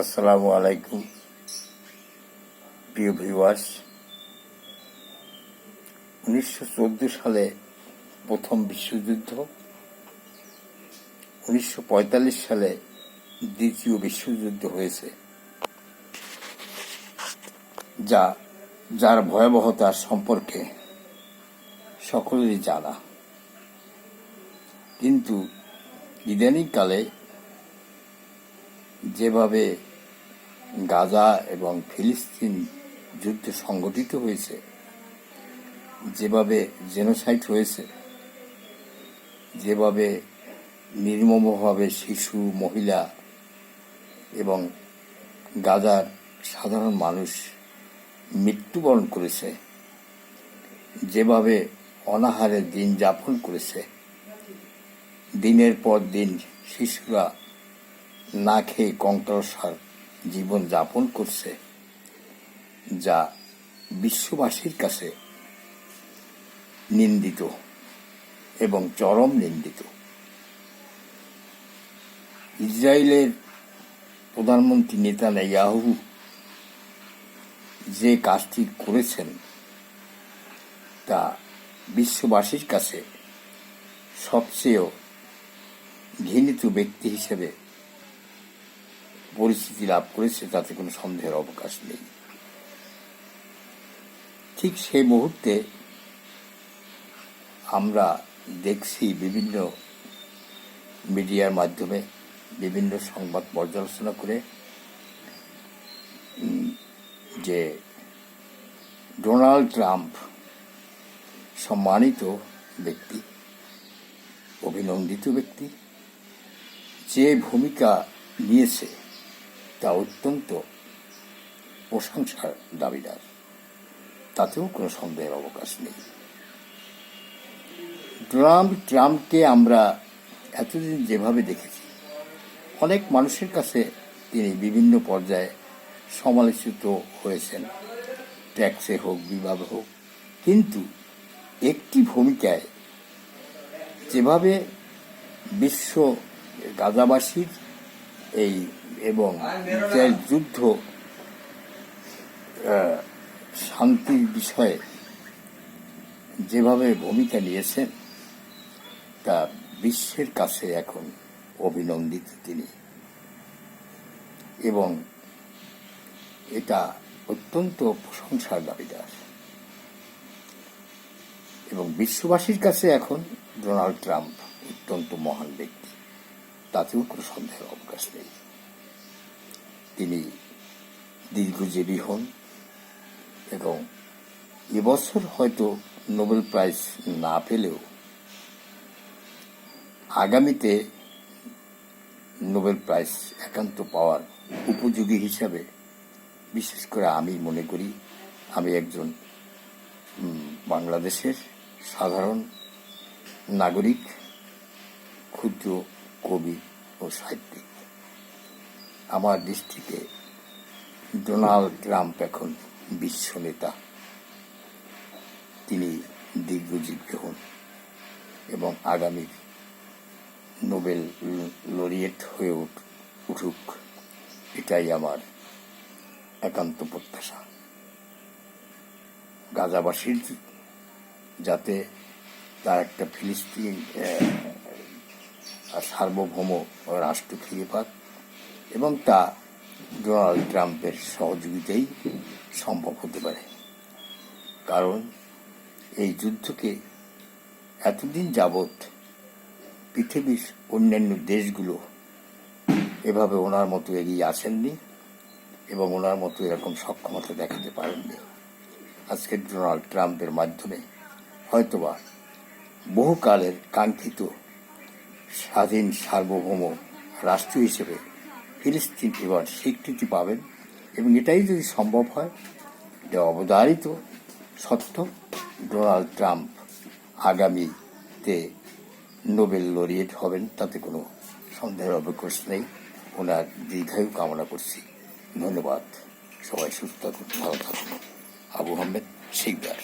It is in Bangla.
আসসালামু আলাইকুম প্রিয় ভিউয়ার্স। 1914 সালে প্রথম বিশ্বযুদ্ধ, 1945 সালে দ্বিতীয় বিশ্বযুদ্ধ হয়েছে, যার ভয়াবহতা সম্পর্কে সকলেরই জানা। কিন্তু ইদানিংকালে যেভাবে গাজা এবং ফিলিস্তিন যুদ্ধ সংগঠিত হয়েছে, যেভাবে জেনোসাইড হয়েছে, যেভাবে নির্মমভাবে শিশু, মহিলা এবং গাজার সাধারণ মানুষ মৃত্যুবরণ করেছে, যেভাবে অনাহারে দিন যাপন করেছে, দিনের পর দিন শিশুরা না খেয়ে কঙ্কালসার জীবন যাপন করছে, যা বিশ্ববাসীর কাছে নিন্দিত এবং চরম নিন্দিত। ইসরায়েলের প্রধানমন্ত্রী নেতানিয়াহু যে কাজটি করেছেন তা বিশ্ববাসীর কাছে সবচেয়ে ঘৃণিত ব্যক্তি হিসেবে পরিচিতি লাভ করেছে, তাতে কোনো সন্দেহের অবকাশ নেই। ঠিক সেই মুহূর্তে আমরা দেখছি বিভিন্ন মিডিয়ার মাধ্যমে বিভিন্ন সংবাদ পর্যালোচনা করে যে ডোনাল্ড ট্রাম্প সম্মানিত ব্যক্তি, অভিনন্দিত ব্যক্তি, যে ভূমিকা নিয়েছে তা অত্যন্ত প্রশংসার দাবিদার, তাতেও কোনো সন্দেহের অবকাশ নেই। ট্রাম্পকে আমরা এতদিন যেভাবে দেখেছি, অনেক মানুষের কাছে তিনি বিভিন্ন পর্যায়ে সমালোচিত হয়েছেন, ট্যাক্সে হোক, বিভাগে হোক, কিন্তু একটি ভূমিকায় যেভাবে বিশ্ব গাজাবাসীর এই এবং ইসরায়েল যুদ্ধ শান্তির বিষয়ে যেভাবে ভূমিকা নিয়েছেন তা বিশ্বের কাছে এখন অভিনন্দিত তিনি, এবং এটা অত্যন্ত প্রশংসার দাবিদার, এবং বিশ্ববাসীর কাছে এখন ডোনাল্ড ট্রাম্প অত্যন্ত মহান ব্যক্তি, তাতেও কোনো সন্দেহের অবকাশ নেই। তিনি দীর্ঘজীবী হন এবং এবছর হয়তো নোবেল প্রাইজ না পেলেও আগামীতে নোবেল প্রাইজ একান্ত পাওয়ার উপযোগী হিসাবে বিশেষ করে আমি মনে করি। আমি একজন বাংলাদেশের সাধারণ নাগরিক, ক্ষুদ্র কবি ও সাহিত্যিক। আমার দৃষ্টিতে ডোনাল্ড ট্রাম্প এখন বিশ্ব নেতা। তিনি দীর্ঘজীবী হন এবং আগামী নোবেল লরিয়েট হয়ে উঠুক, এটাই আমার একান্ত প্রত্যাশা। গাজাবাসীর যাতে তার একটা ফিলিস্তিন সার্বভৌম রাষ্ট্র ফিরে পাক, এবং তা ডোনাল্ড ট্রাম্পের সহযোগিতাই সম্ভব হতে পারে। কারণ এই যুদ্ধকে এতদিন যাবৎ পৃথিবীর অন্যান্য দেশগুলো এভাবে ওনার মতো এগিয়ে আসেননি এবং ওনার মতো এরকম সক্ষমতা দেখাতে পারেননি। আজকে ডোনাল্ড ট্রাম্পের মাধ্যমে হয়তোবা বহুকালের কাঙ্ক্ষিত স্বাধীন সার্বভৌম রাষ্ট্র হিসেবে ফিলিস্তিন এবার স্বীকৃতি পাবেন, এবং এটাই যদি সম্ভব হয়, এটা অবধারিত সত্য, ডোনাল্ড ট্রাম্প আগামীতে নোবেল লরিয়েট হবেন, তাতে কোনো সন্দেহের অবকাশ নেই। ওনার দীর্ঘায়ু কামনা করছি। ধন্যবাদ। সবাই সুস্থ থাকুন, ভালো থাকুন। আবু আহমেদ শিকদার।